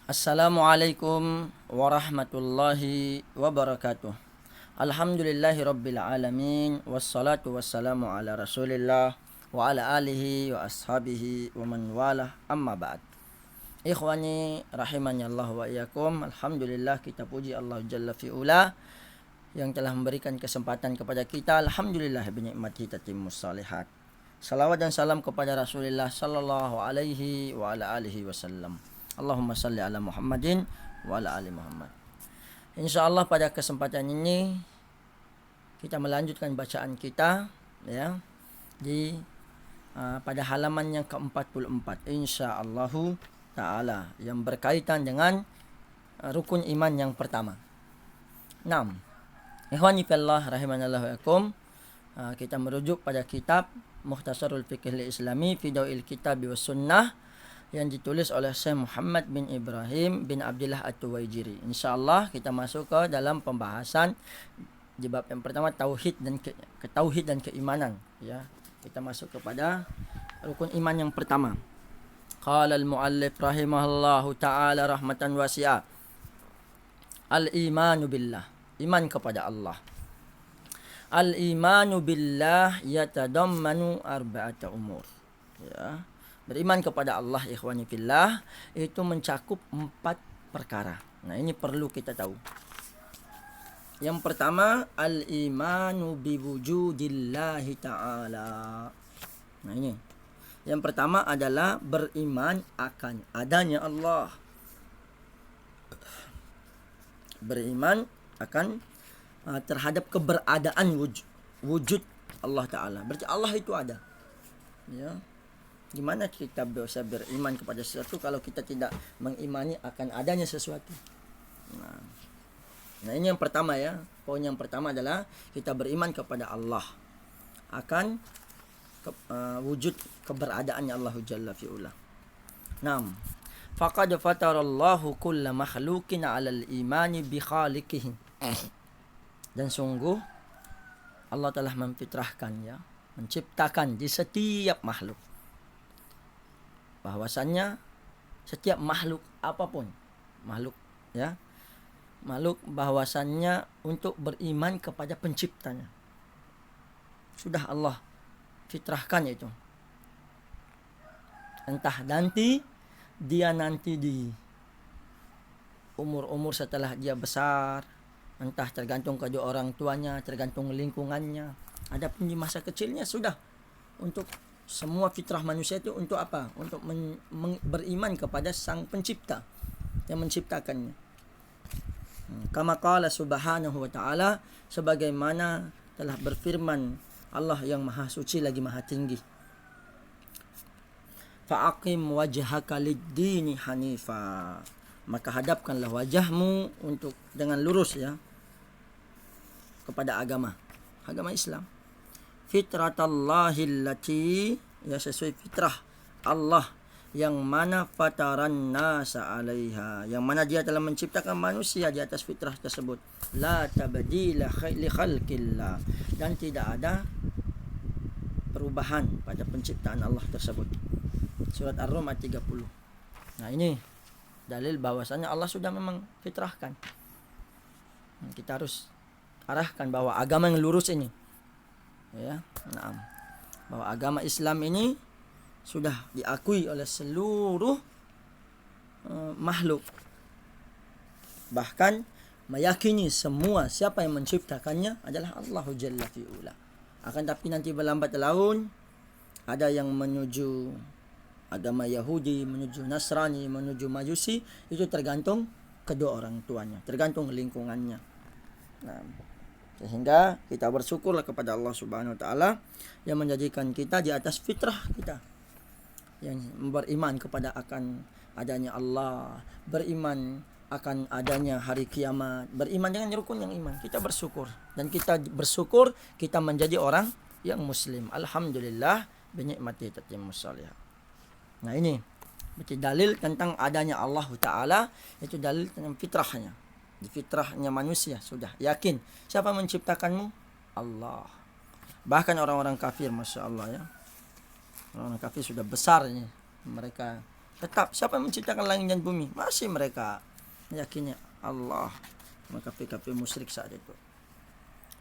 Assalamualaikum warahmatullahi wabarakatuh. Alhamdulillahi rabbil alamin. Wassalatu wassalamu ala rasulillah wa ala alihi wa ashabihi wa man walah, amma ba'd. Ikhwani rahimani Allah wa iyyakum. Alhamdulillah, kita puji Allah Jalla fi'ula yang telah memberikan kesempatan kepada kita. Alhamdulillah binikmati tatimmus salihat. Salawat dan salam kepada Rasulullah sallallahu alaihi wa ala alihi wasallam. Allahumma salli ala Muhammadin wa ala ali Muhammad. InsyaAllah pada kesempatan ini kita melanjutkan bacaan kita ya di pada halaman yang ke-44 insyaallahu taala, yang berkaitan dengan rukun iman yang pertama. 6. Ikhwani fillah rahimanallahu wa yakum. Kita merujuk pada kitab Mukhtasarul Fiqhil Islami fi Dawil Kitab was Sunnah yang ditulis oleh Syekh Muhammad bin Ibrahim bin Abdullah At-Tuwaijiri. InsyaAllah kita masuk ke dalam pembahasan di bab yang pertama, tauhid dan keimanan ya. Kita masuk kepada rukun iman yang pertama. Qala al-muallif rahimahullahu taala rahmatan wasi'ah. Al-imanu billah, iman kepada Allah. Al-imanu billah yatadammanu arba'ata umur. Ya. Beriman kepada Allah ikhwani fillah itu mencakup 4 perkara. Nah, ini perlu kita tahu. Yang pertama, al-imanu biwujudillahi ta'ala. Nah, ini. Yang pertama adalah beriman akan adanya Allah. Beriman akan terhadap keberadaan wujud Allah Ta'ala. Berarti Allah itu ada. Ya. Gimana kita bisa beriman kepada sesuatu kalau kita tidak mengimani akan adanya sesuatu? Nah, ini yang pertama ya. Poin yang pertama adalah kita beriman kepada Allah akan wujud keberadaannya Allah Jalla fi'ula. 6. Faqad fatarallahu kulla makhluqin 'alal imani bi khaliqihi. Dan sungguh Allah telah memfitrahkan ya, menciptakan di setiap makhluk, bahwasannya setiap makhluk apapun, makhluk bahwasannya untuk beriman kepada penciptanya. Sudah Allah fitrahkan itu. Entah nanti di umur setelah dia besar, entah tergantung kedua orang tuanya, tergantung lingkungannya. Adapun di masa kecilnya sudah untuk semua fitrah manusia itu untuk apa? Untuk beriman kepada Sang Pencipta yang menciptakannya. Kama qala subhanahu wa ta'ala, sebagaimana telah berfirman Allah yang maha suci lagi maha tinggi. Fa'aqim wajhaka lid-dini hanifa. Maka hadapkanlah wajahmu untuk dengan lurus ya kepada agama Islam. Fitratallahi allati, ya sesuai fitrah Allah yang mana fataran nasa alaiha, yang mana dia telah menciptakan manusia di atas fitrah tersebut. La tabdila li khalqillah, dan tidak ada perubahan pada penciptaan Allah tersebut. Surat Ar-Rum ayat 30. Nah, ini dalil bahwasanya Allah sudah memang fitrahkan. Kita harus arahkan bahwa agama yang lurus ini ya, bahwa agama Islam ini sudah diakui oleh seluruh makhluk. Bahkan meyakini semua siapa yang menciptakannya adalah Allah Jalla fi'ula. Akan tapi nanti berlambat laun ada yang menuju agama Yahudi, menuju Nasrani, menuju Majusi, itu tergantung kedua orang tuanya, tergantung lingkungannya. Nah, sehingga kita bersyukurlah kepada Allah Subhanahu wa taala yang menjadikan kita di atas fitrah kita, yang beriman kepada akan adanya Allah, beriman akan adanya hari kiamat, beriman dengan rukun yang iman. Kita bersyukur, dan kita bersyukur kita menjadi orang yang muslim. Alhamdulillah binikmati tatimmus shalihat. Nah, ini berarti dalil tentang adanya Allah Ta'ala, itu dalil tentang fitrahnya. Di fitrahnya manusia sudah yakin siapa menciptakanmu? Allah. Bahkan orang-orang kafir, masya Allah ya, orang kafir sudah besar ini, mereka Tetap siapa yang menciptakan langit dan bumi? Masih mereka meyakini Allah. Maka kafir musyrik saat itu.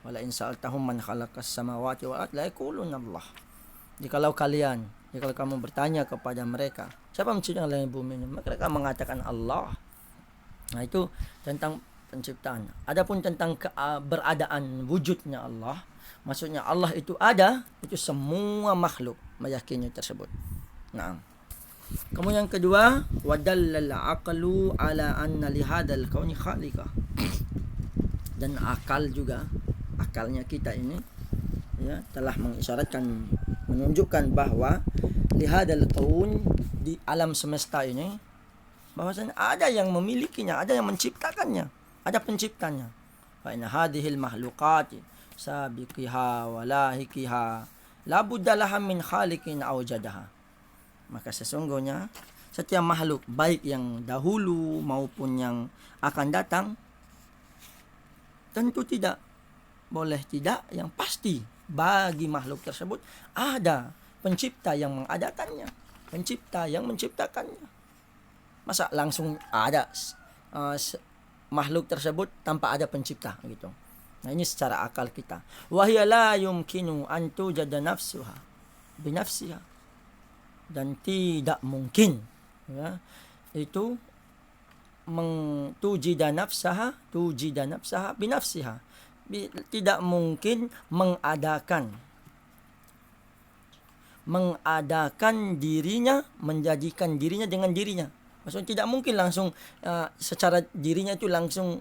Wala in sa'altahum man khalaqas samawati wal ardh la yaquluna Allah. Jikalau kamu bertanya kepada mereka, siapa menciptakan langit dan bumi? Mereka mengatakan Allah. Nah, itu tentang penciptaan. Adapun tentang keberadaan wujudnya Allah, maksudnya Allah itu ada, itu semua makhluk meyakini tersebut. Nah, kemudian yang kedua, wadallal aqlu ala anna li hadzal kauni khaliqa. Dan akal juga, akalnya kita ini ya telah mengisyaratkan, menunjukkan bahwa li hadzal kaun, di alam semesta ini bahwasanya ada yang memilikinya, ada yang menciptakannya, ada penciptanya. Fa inna hadhil makhluqati sabiqiha wa lahiqiha la budda laha min khaliqin awjadaha. Maka sesungguhnya setiap makhluk, baik yang dahulu maupun yang akan datang, tentu tidak boleh tidak, yang pasti bagi makhluk tersebut ada pencipta yang mengadakannya, pencipta yang menciptakannya. Masa langsung ada makhluk tersebut tanpa ada pencipta gitu. Nah, ini secara akal kita. Wa hiya la yumkinu an tujada nafsuha binafsiha. Dan tidak mungkin ya, itu tujida nafsaha binafsiha. Tidak mungkin mengadakan dirinya, menjadikan dirinya dengan dirinya. Maksudnya tidak mungkin langsung secara dirinya itu langsung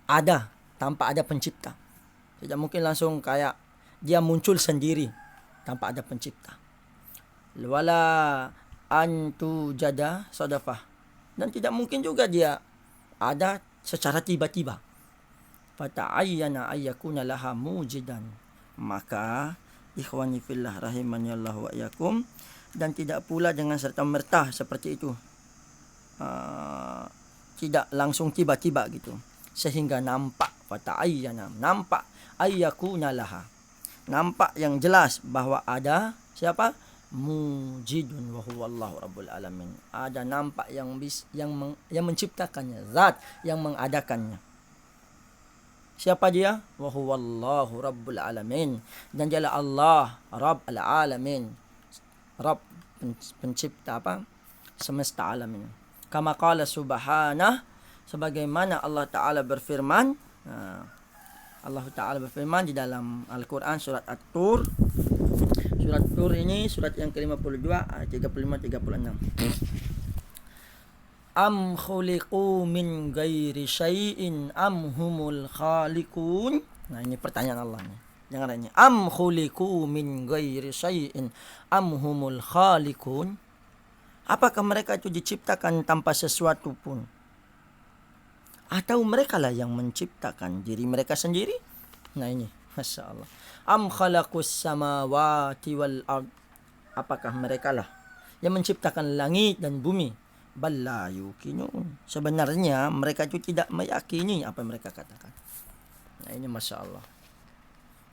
ada tanpa ada pencipta. Tidak mungkin langsung kayak dia muncul sendiri tanpa ada pencipta. Wala antu jada sadafah. Dan tidak mungkin juga dia ada secara tiba-tiba. Fata'ayyana ayyakuna laha mujidan. Maka ikhwani fillah rahimani Allah wa iyyakum, dan tidak pula dengan serta merta seperti itu, tidak langsung tiba-tiba gitu, sehingga nampak fata'ayyana, nampak ayyakuna laha, nampak yang jelas bahwa ada siapa? Mujidun wa huwa Allahu rabbul alamin. Ada nampak yang menciptakannya, zat yang mengadakannya. Siapa dia? Wa huwa Allahu rabbul alamin. Dan dialah Allah Rabb al-alamin, Rabb pencipta apa? Semesta alam ini. Kama qala subhanah, sebagaimana Allah Ta'ala berfirman. Allah Ta'ala berfirman di dalam Al-Quran surat At-Tur. Surat Tur ini surat yang ke-52 ayat 35-36. Am khuliqu min ghairi syai'in am humul khaliqun. Nah, ini pertanyaan Allah nih. Jangan ini. Am khuliqu min ghairi syai'in am humul khaliqun. Apakah mereka itu diciptakan tanpa sesuatu pun? Atau mereka lah yang menciptakan diri mereka sendiri? Nah, ini Masya Allah. Am khalaqus samawati wal ard. Apakah mereka lah yang menciptakan langit dan bumi? Balla yuqinun. Sebenarnya mereka itu tidak meyakini apa yang mereka katakan. Nah, ini Masya Allah.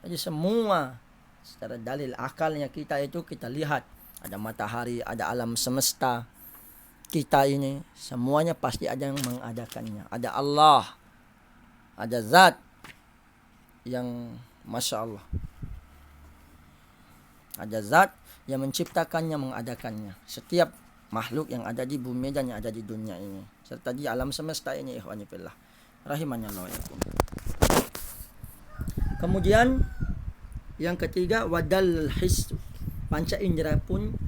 Jadi semua secara dalil akalnya kita itu kita lihat. Ada matahari, ada alam semesta. Kita ini semuanya pasti ada yang mengadakannya. Ada Allah. Ada zat yang Masya Allah. Ada zat yang menciptakannya, mengadakannya. Setiap makhluk yang ada di bumi dan yang ada di dunia ini, serta di alam semesta ini, ikhwani fillah rahimahullah. Kemudian yang ketiga, wadal his, panca indera pun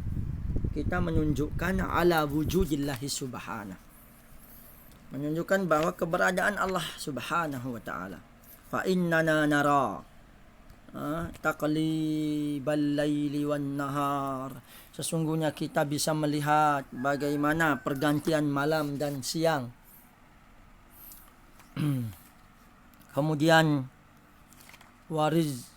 kita menunjukkan ala wujudillahi subhanahu, menunjukkan bahwa keberadaan Allah subhanahu wa ta'ala. Fa innana nara taqlibal laili wan nahar, sesungguhnya kita bisa melihat bagaimana pergantian malam dan siang. Kemudian wariz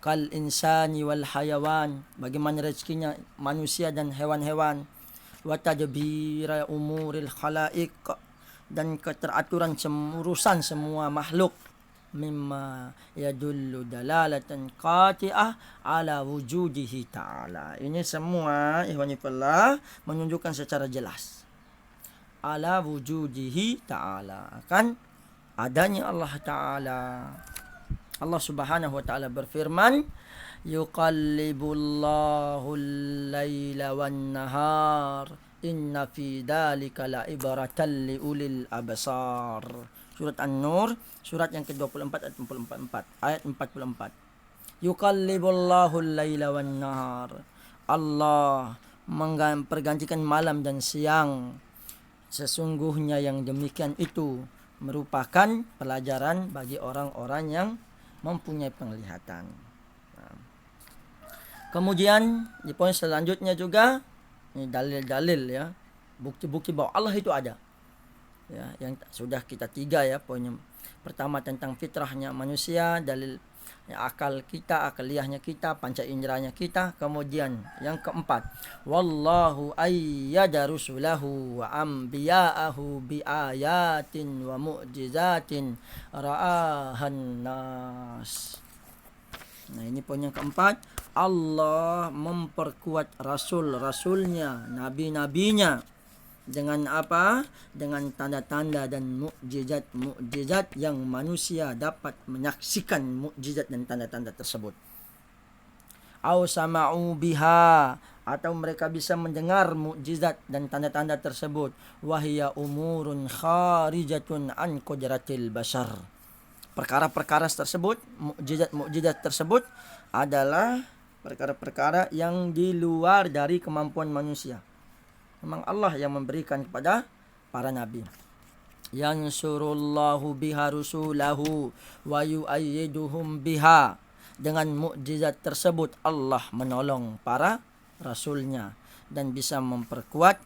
kal insani wal hayawan, bagaimana rezekinya manusia dan hewan-hewan. Wa tadbira umuril khalaiq, dan keteraturan urusan semua makhluk. mimma yadullu dalalatan qati'ah ala wujudihi ta'ala. Ini semua ikhwani fillah menunjukkan secara jelas ala wujudihi ta'ala, akan adanya Allah Ta'ala. Allah Subhanahu wa Ta'ala berfirman, yuqallibullahu al-laila wan-nahar inna fi dhalika la'ibratan liulil absar. Surat An-Nur, surat yang ke-24 ayat 44. Yuqallibullahu al-laila wan-nahar. Allah pergantikan malam dan siang. Sesungguhnya yang demikian itu merupakan pelajaran bagi orang-orang yang mempunyai penglihatan. Kemudian di poin selanjutnya juga ini dalil-dalil ya, bukti-bukti bahwa Allah itu ada. Ya, yang sudah kita 3 ya poinnya. Pertama tentang fitrahnya manusia, dalil ya, akal kita, akaliyahnya kita, panca inderanya kita. Kemudian yang keempat, wallahu ayyada rusulahu wa anbiya'ahu bi ayatin wa mu'jizatin ra'ahan nas. Nah, ini poin yang keempat, Allah memperkuat rasul-rasulnya, nabi-nabinya dengan apa? Dengan tanda-tanda dan mukjizat-mukjizat yang manusia dapat menyaksikan mukjizat dan tanda-tanda tersebut. Au sama'u biha, atau mereka bisa mendengar mukjizat dan tanda-tanda tersebut. Wahiya umurun kharijatun an qudratil bashar. Perkara-perkara tersebut, mukjizat-mukjizat tersebut adalah perkara-perkara yang di luar dari kemampuan manusia. Memang Allah yang memberikan kepada para nabi. Yansurullahu biha rusulahu wa yu'ayyiduhum biha. Dengan mukjizat tersebut Allah menolong para rasulnya dan bisa memperkuat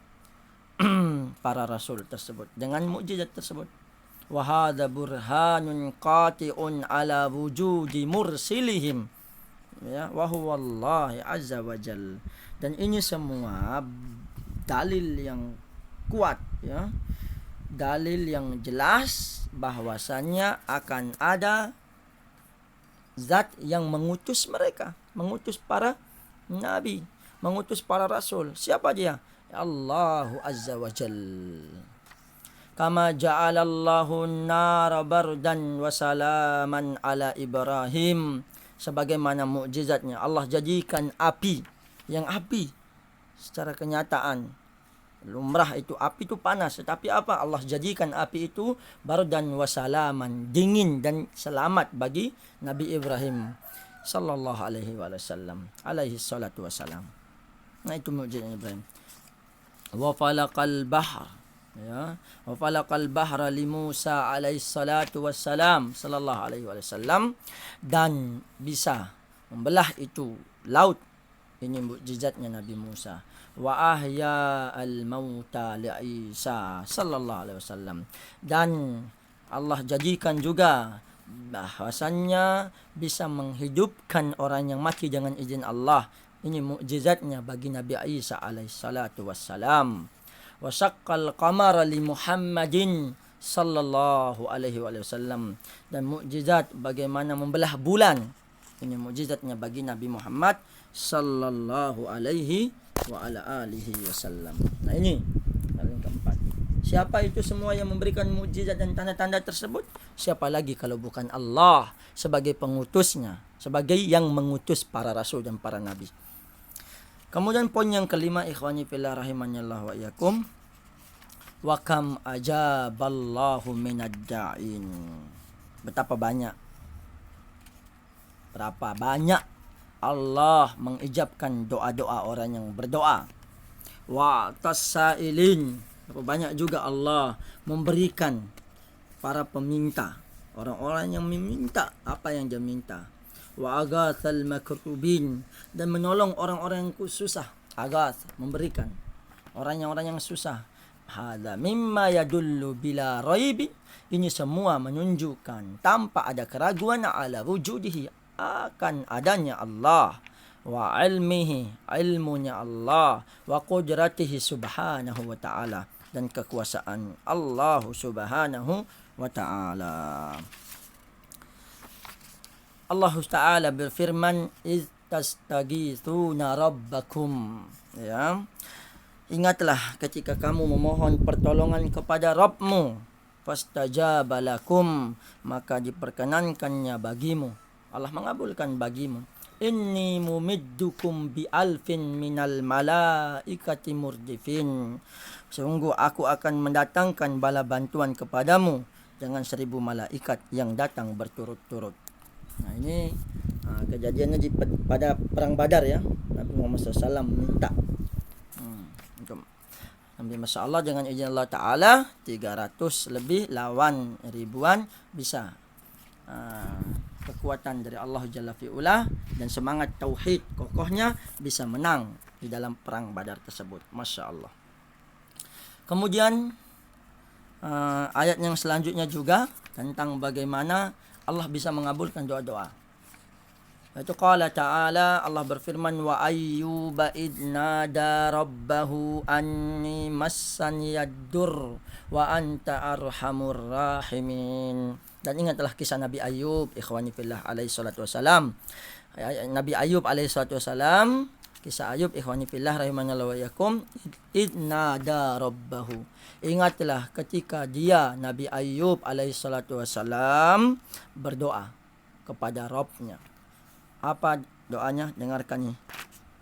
para rasul tersebut dengan mukjizat tersebut. Wa hadza burhanun qati'un ala wujudi mursilihim. Ya, wa huwallahi azza wa jalla. Dan ini semua dalil yang kuat ya, dalil yang jelas bahwasannya akan ada zat yang mengutus mereka, mengutus para nabi, mengutus para rasul. Siapa dia? Allahu azza wa jalla. Kama ja'alallahu an-nara bardan wa salaman ala Ibrahim. Sebagaimana mukjizatnya Allah jadikan api, yang api secara kenyataan lumrah itu api itu panas, tetapi apa? Allah jadikan api itu bardan wa salaman, dingin dan selamat bagi Nabi Ibrahim sallallahu alaihi wasallam, alaihi salatu wasalam. Nah, itu mukjizat Ibrahim. Wa falaqal bahr, ya, wa falaqal bahra li Musa alaihi salatu wassalam sallallahu alaihi wasallam, dan bisa membelah itu laut. Ini mukjizatnya Nabi Musa. Wa ahya al-mauta li Isa sallallahu alaihi wasallam, dan Allah jadikan juga bahwasannya bisa menghidupkan orang yang mati dengan izin Allah. Ini mukjizatnya bagi Nabi Isa alaihi salatu wassalam. Wa syaqqal qamara li Muhammadin sallallahu alaihi wasallam, dan mukjizat bagaimana membelah bulan. Ini mukjizatnya bagi Nabi Muhammad sallallahu alaihi wa ala alihi wasallam. Nah, ini yang keempat. Siapa itu semua yang memberikan mukjizat dan tanda-tanda tersebut? Siapa lagi kalau bukan Allah sebagai pengutusnya, sebagai yang mengutus para rasul dan para nabi. Kemudian poin yang kelima, ikhwani fillah rahimanallahu wa iyyakum, wa kam ajaballahu minad da'in. Berapa banyak Allah mengijabkan doa-doa orang yang berdoa. Wa tasailin, berapa banyak juga Allah memberikan para peminta, orang-orang yang meminta apa yang dia minta. Wa agathal makrubin, dan menolong orang-orang yang susah. Agath, memberikan orang yang susah. Hadza mimma yadullu bila raibin, ini semua menunjukkan tanpa ada keraguan ala wujudihi, akan adanya Allah, wa ilmihi, ilmunya Allah, wa qudratihi subhanahu wa ta'ala, dan kekuasaan Allah subhanahu wa ta'ala. Allah Ta'ala berfirman, iz tastaghithuna rabbakum. Ya. Ingatlah ketika kamu memohon pertolongan kepada Rabbmu, fastajaba lakum, maka diperkenankannya bagimu. Allah mengabulkan bagimu. Inni mumiddukum bi alfin minal malaikati murdifin. Sungguh aku akan mendatangkan bala bantuan kepadamu dengan 1000 malaikat yang datang berturut-turut. Nah, ini kejadiannya pada perang Badar ya. Nabi Muhammad SAW minta Nabi Masya Allah dengan izin Allah Ta'ala 300 lebih lawan ribuan bisa kekuatan dari Allah Jalla fi'ula dan semangat tauhid kokohnya bisa menang di dalam perang Badar tersebut. Masya Allah. Kemudian ayat yang selanjutnya juga tentang bagaimana Allah bisa mengabulkan doa-doa. Itu qala ta'ala, Allah berfirman, wa ayyuba idnada rabbahu anni massani yaddur wa anta arhamur rahimin. Dan ingatlah kisah Nabi Ayub, ikhwani fillah alaihi salatu wassalam. Nabi Ayub alaihi salatu wassalam, kisah Ayub ikhwani fillah rahimanallahu wa iyyakum, idnada rabbahu. Ingatlah ketika dia Nabi Ayub alaihi salatu wassalam berdoa kepada Rabbnya. Apa doanya? Dengarkan nih.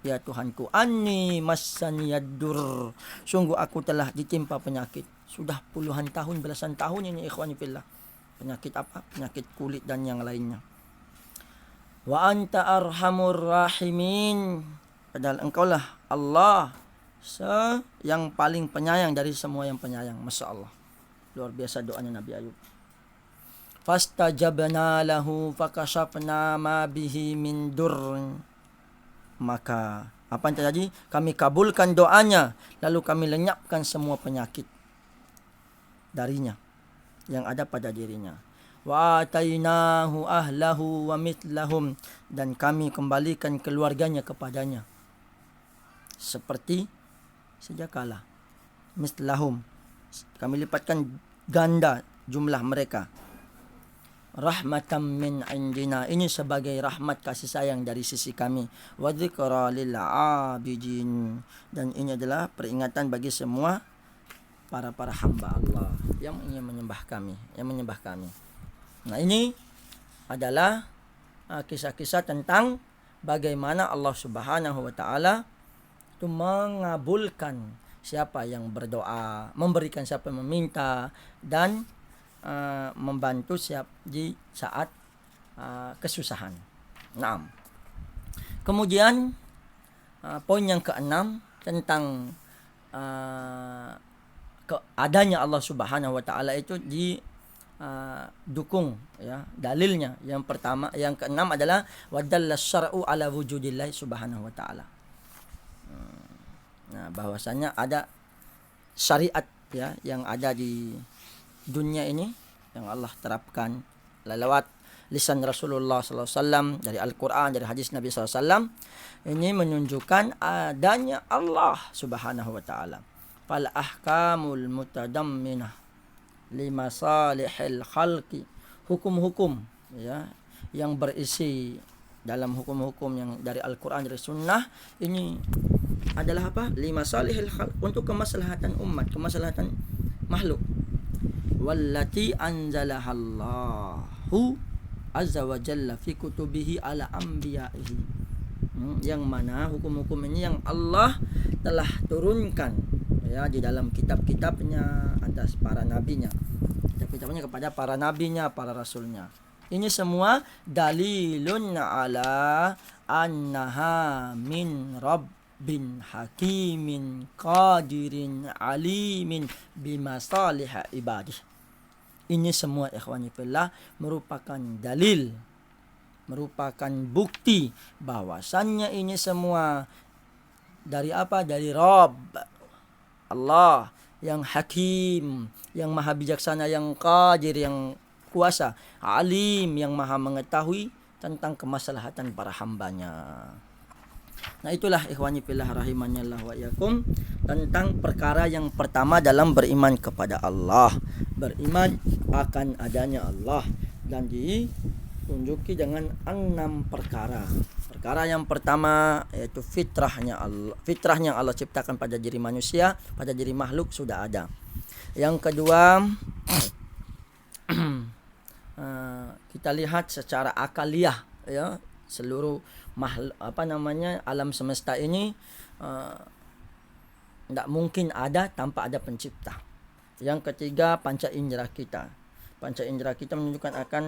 Ya Tuhanku, anni massani yaddur. Sungguh aku telah ditimpa penyakit. Sudah puluhan tahun, belasan tahun ini ikhwani fillah. Penyakit apa? Penyakit kulit dan yang lainnya. Wa anta arhamur rahimin. Padahal engkaulah Allah yang paling penyayang dari semua yang penyayang. Masya Allah. Luar biasa doanya Nabi Ayub. Fastajabna lahu fakashafna ma bihi min durr. Maka apa yang terjadi? Kami kabulkan doanya, lalu kami lenyapkan semua penyakit darinya yang ada pada dirinya. Wa atainahu ahlahu wa mithlahum, dan kami kembalikan keluarganya kepadanya seperti sejak kala. Mithlahum, kami lipatkan ganda jumlah mereka. Rahmatan min indina, ini sebagai rahmat kasih sayang dari sisi kami. Wa dzikra lil abidin, dan ini adalah peringatan bagi semua para hamba Allah yang ingin menyembah kami, Nah, ini adalah kisah-kisah tentang bagaimana Allah Subhanahu wa taala itu mengabulkan siapa yang berdoa, memberikan siapa yang meminta, dan membantu di saat kesusahan. Nah, kemudian poin yang keenam tentang adanya Allah Subhanahu wa taala itu dukung ya dalilnya. Yang pertama, yang keenam adalah wadalla syar'u ala wujudillahi subhanahu wa taala. Nah, bahwasanya ada syariat ya yang ada di dunia ini yang Allah terapkan lewat lisan Rasulullah SAW, dari Al-Quran, dari hadis Nabi SAW. Ini menunjukkan adanya Allah Subhanahu wa taala. Fal ahkamul mutadamminah limasalihil khalqi, hukum-hukum ya yang berisi dalam hukum-hukum yang dari Al-Quran, dari Sunnah, ini adalah apa? Limasalihil khalq, untuk kemaslahatan umat, kemaslahatan makhluk. Wallati anzalahallahu azza wa jalla fi kutubihi ala anbiya'ihi, yang mana hukum-hukum ini yang Allah telah turunkan ya di dalam kitab-kitabnya atas para nabinya, kitab-kitabnya kepada para nabinya, para rasulnya. Ini semua dalilun ala annaha min rabbin hakimin qadirin alimin bimasalih ibadih. Ini semua ikhwani fillah merupakan dalil, merupakan bukti bahwasannya ini semua dari apa? Dari Rabb Allah yang hakim, yang maha bijaksana, yang qadir, yang kuasa, alim, yang maha mengetahui tentang kemaslahatan para hambanya. Nah, itulah ikhwani fillah rahimanallah wa iyyakum tentang perkara yang pertama dalam beriman kepada Allah, beriman akan adanya Allah, dan tunjuki dengan 6 perkara. Perkara yang pertama yaitu fitrahnya yang Allah ciptakan pada diri manusia, pada diri makhluk sudah ada. Yang kedua, kita lihat secara akaliah ya, seluruh alam semesta ini tidak mungkin ada tanpa ada pencipta. Yang ketiga, panca indera kita. Panca indera kita menunjukkan akan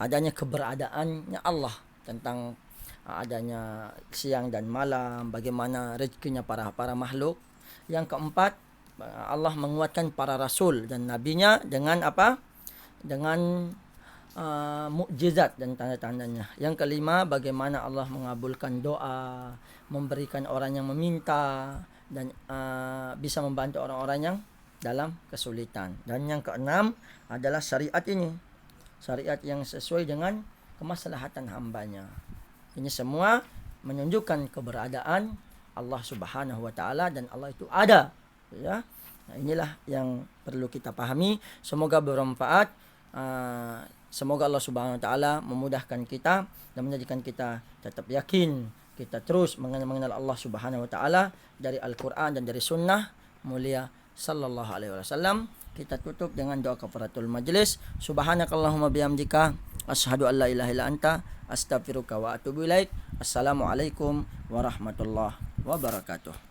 adanya keberadaannya Allah, tentang adanya siang dan malam, bagaimana rezekinya para makhluk. Yang keempat, Allah menguatkan para rasul dan nabinya dengan apa? Dengan mukjizat dan tanda-tandanya. Yang kelima, bagaimana Allah mengabulkan doa, memberikan orang yang meminta, dan bisa membantu orang-orang yang dalam kesulitan. Dan yang keenam adalah syariat ini, syariat yang sesuai dengan kemaslahatan hambanya. Ini semua menunjukkan keberadaan Allah Subhanahu wa taala, dan Allah itu ada ya. Nah, inilah yang perlu kita pahami. Semoga bermanfaat. Semoga Allah Subhanahu wa taala memudahkan kita dan menjadikan kita tetap yakin, kita terus mengenal Allah Subhanahu wa taala dari Al-Qur'an dan dari sunnah mulia sallallahu alaihi wasallam. Kita tutup dengan doa kafaratul majlis. Subhanakallahumma bihamdika asyhadu an la ilaha illa anta astaghfiruka wa atubu ilaik. Assalamualaikum warahmatullahi wabarakatuh.